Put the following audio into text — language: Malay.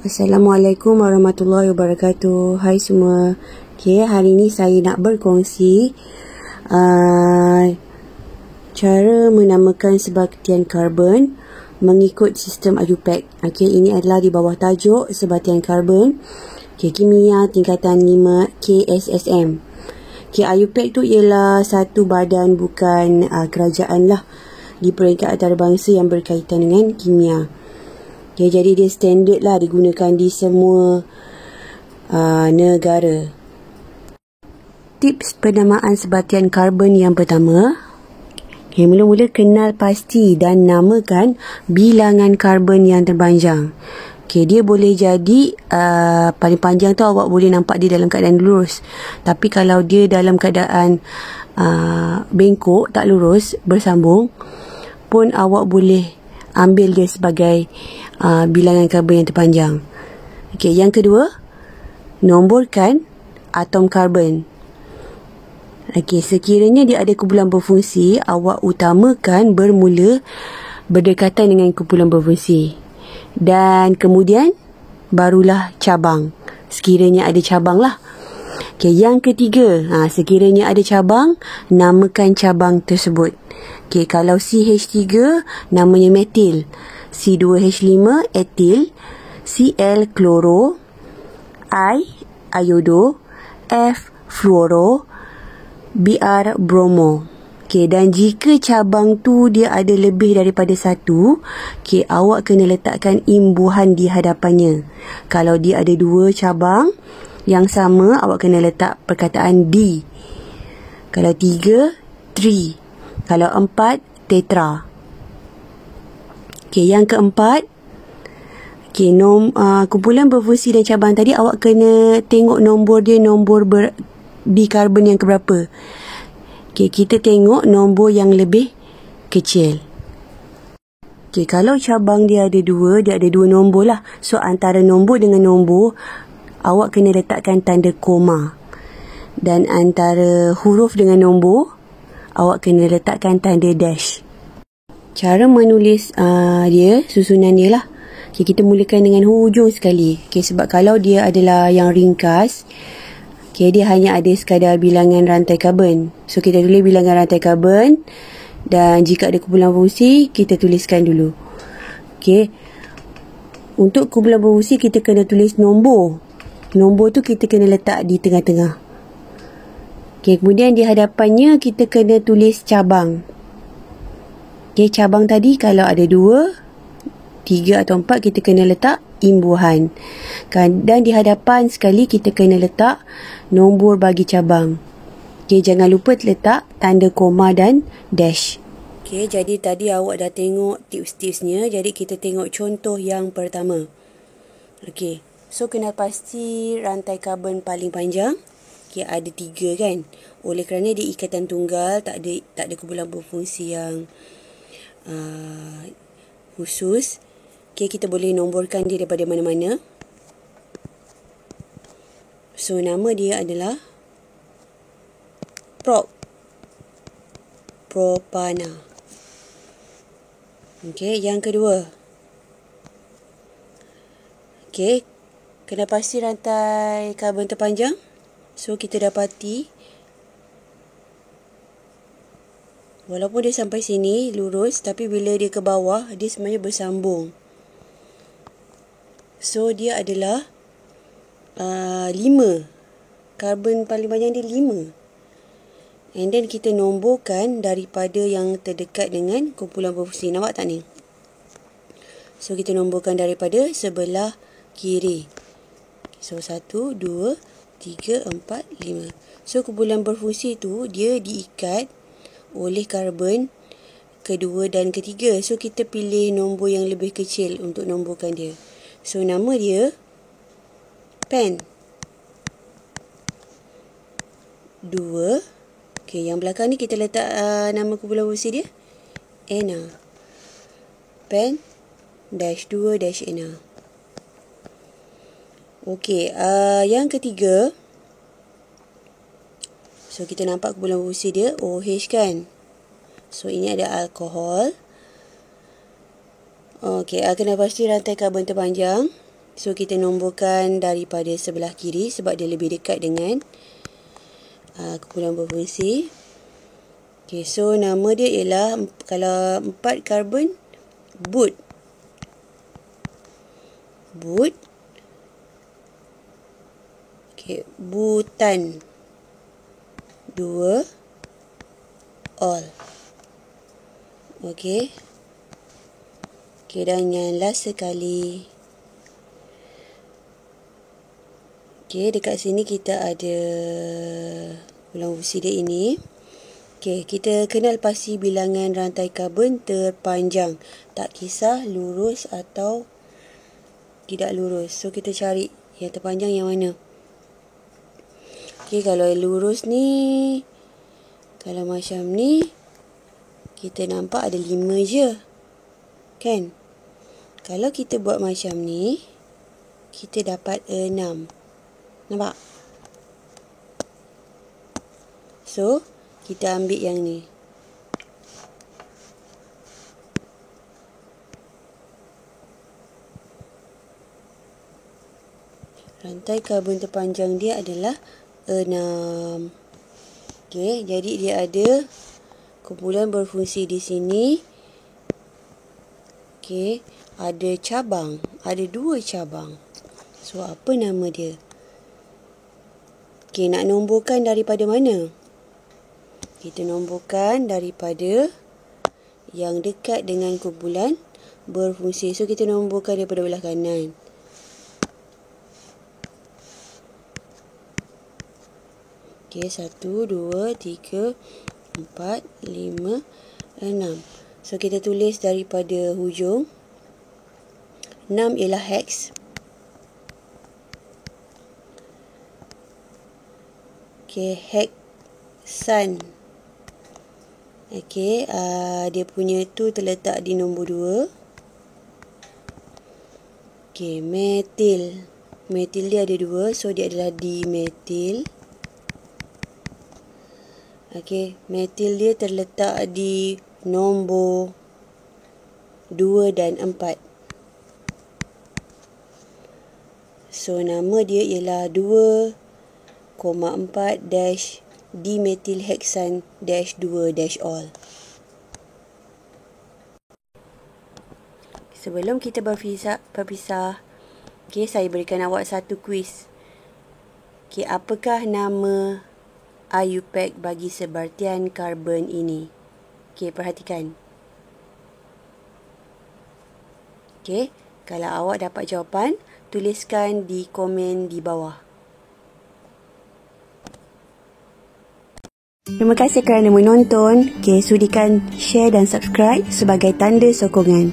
Assalamualaikum warahmatullahi wabarakatuh. Hai semua. Okay, hari ni saya nak berkongsi cara menamakan sebatian karbon mengikut sistem IUPAC. Okay, ini adalah di bawah tajuk sebatian karbon. Okay, kimia tingkatan 5 KSSM. Okay, IUPAC tu ialah satu badan bukan kerajaan lah di peringkat antarabangsa yang berkaitan dengan kimia. Okay, jadi dia standard lah digunakan di semua negara. Tips penamaan sebatian karbon yang pertama. Okay, mula-mula kenal pasti dan namakan bilangan karbon yang terpanjang. Okay, dia boleh jadi paling panjang tu awak boleh nampak dia dalam keadaan lurus. Tapi kalau dia dalam keadaan bengkok, tak lurus, bersambung, pun awak boleh ambil dia sebagai bilangan karbon yang terpanjang. Okey, yang kedua, nomborkan atom karbon. Okey, sekiranya dia ada kumpulan berfungsi, awak utamakan bermula berdekatan dengan kumpulan berfungsi. Dan kemudian barulah cabang. Sekiranya ada cabang lah. Okey, yang ketiga, sekiranya ada cabang, namakan cabang tersebut. Okey, kalau CH3 namanya metil, C2H5 etil, Cl kloro, I iodo, F fluoro, Br bromo. Okey, dan jika cabang tu dia ada lebih daripada satu, okey, awak kena letakkan imbuhan di hadapannya. Kalau dia ada dua cabang yang sama, awak kena letak perkataan di. Kalau tiga, tri. Kalau empat, tetra. Okey, yang keempat, okey, kumpulan berfungsi dan cabang tadi awak kena tengok nombor dia, nombor di karbon yang keberapa. Okey, kita tengok nombor yang lebih kecil. Okey, kalau cabang dia ada dua nombor lah. So, antara nombor dengan nombor, awak kena letakkan tanda koma. Dan antara huruf dengan nombor, awak kena letakkan tanda dash. Cara menulis dia, susunan dia lah. Okay, kita mulakan dengan hujung sekali. Okay, sebab kalau dia adalah yang ringkas, okay, dia hanya ada sekadar bilangan rantai karbon. So, kita tulis bilangan rantai karbon. Dan jika ada kumpulan fungsi, kita tuliskan dulu. Okay. Untuk kumpulan fungsi, kita kena tulis nombor. Nombor tu kita kena letak di tengah-tengah. Okay, kemudian di hadapannya, kita kena tulis cabang. Okay, cabang tadi kalau ada 2, 3 atau 4, kita kena letak imbuhan. Dan di hadapan sekali kita kena letak nombor bagi cabang. Okay, jangan lupa letak tanda koma dan dash. Okay, jadi tadi awak dah tengok tips-tipsnya. Jadi kita tengok contoh yang pertama. Okay, so kenal pasti rantai karbon paling panjang. Okay, ada 3 kan. Oleh kerana dia ikatan tunggal, tak ada kumpulan berfungsi yang khusus. Okay, kita boleh nomborkan dia daripada mana-mana. So, nama dia adalah propana. Okay, yang kedua. Okay, kena pasti rantai karbon terpanjang. So, kita dapati walaupun dia sampai sini lurus, tapi bila dia ke bawah, dia sebenarnya bersambung. So, dia adalah 5. Karbon paling panjang dia 5. And then kita nomborkan daripada yang terdekat dengan kumpulan berfungsi. Nampak tak ni? So, kita nomborkan daripada sebelah kiri. So, 1, 2, 3, 4, 5. So, kumpulan berfungsi tu dia diikat oleh karbon kedua dan ketiga. So, kita pilih nombor yang lebih kecil untuk nomborkan dia. So, nama dia pen. 2. Okey, yang belakang ni kita letak nama kumpulan fungsi dia. Ena. Pen dash 2 dash Ena. Okey, yang ketiga. So, kita nampak kumpulan fungsi dia OH kan. So, ini ada alkohol. Okey, kena pasti rantai karbon terpanjang. So, kita nomborkan daripada sebelah kiri sebab dia lebih dekat dengan kumpulan berfungsi. Okay, so nama dia ialah, kalau 4 karbon, but. But. Okay, butan. 2, all. Okay. Okay, dan yang last sekali. Okay, dekat sini kita ada ulang fungsi dia ini. Okay, kita kenal pasti bilangan rantai karbon terpanjang. Tak kisah lurus atau tidak lurus. So, kita cari yang terpanjang yang mana. Okay, kalau lurus ni, kalau macam ni, kita nampak ada 5 je. Kan? Kalau kita buat macam ni, kita dapat 6. Nampak? So, kita ambil yang ni. Rantai karbon terpanjang dia adalah 6. Okey, jadi dia ada kumpulan berfungsi di sini. Okey, ada cabang. Ada 2 cabang. So, apa nama dia? Okey, nak nomborkan daripada mana? Kita nomborkan daripada yang dekat dengan kumpulan berfungsi. So, kita nomborkan daripada belah kanan. Okey, 1, 2, 3, 4, 5, 6. So, kita tulis daripada hujung. 6 ialah hex. Okey, hexan. Okey, dia punya tu terletak di nombor 2. Okey, metil. Metil dia ada 2, so dia adalah dimetil. Okey, metil dia terletak di nombor 2 dan 4. So, nama dia ialah 2,4-dimethylhexan-2-all. Sebelum kita berpisah, okay, saya berikan awak satu kuis. Okay, apakah nama IUPAC bagi sebartian karbon ini? Okay, perhatikan. Okay, kalau awak dapat jawapan, tuliskan di komen di bawah. Terima kasih kerana menonton. Okay, sudikan share dan subscribe sebagai tanda sokongan.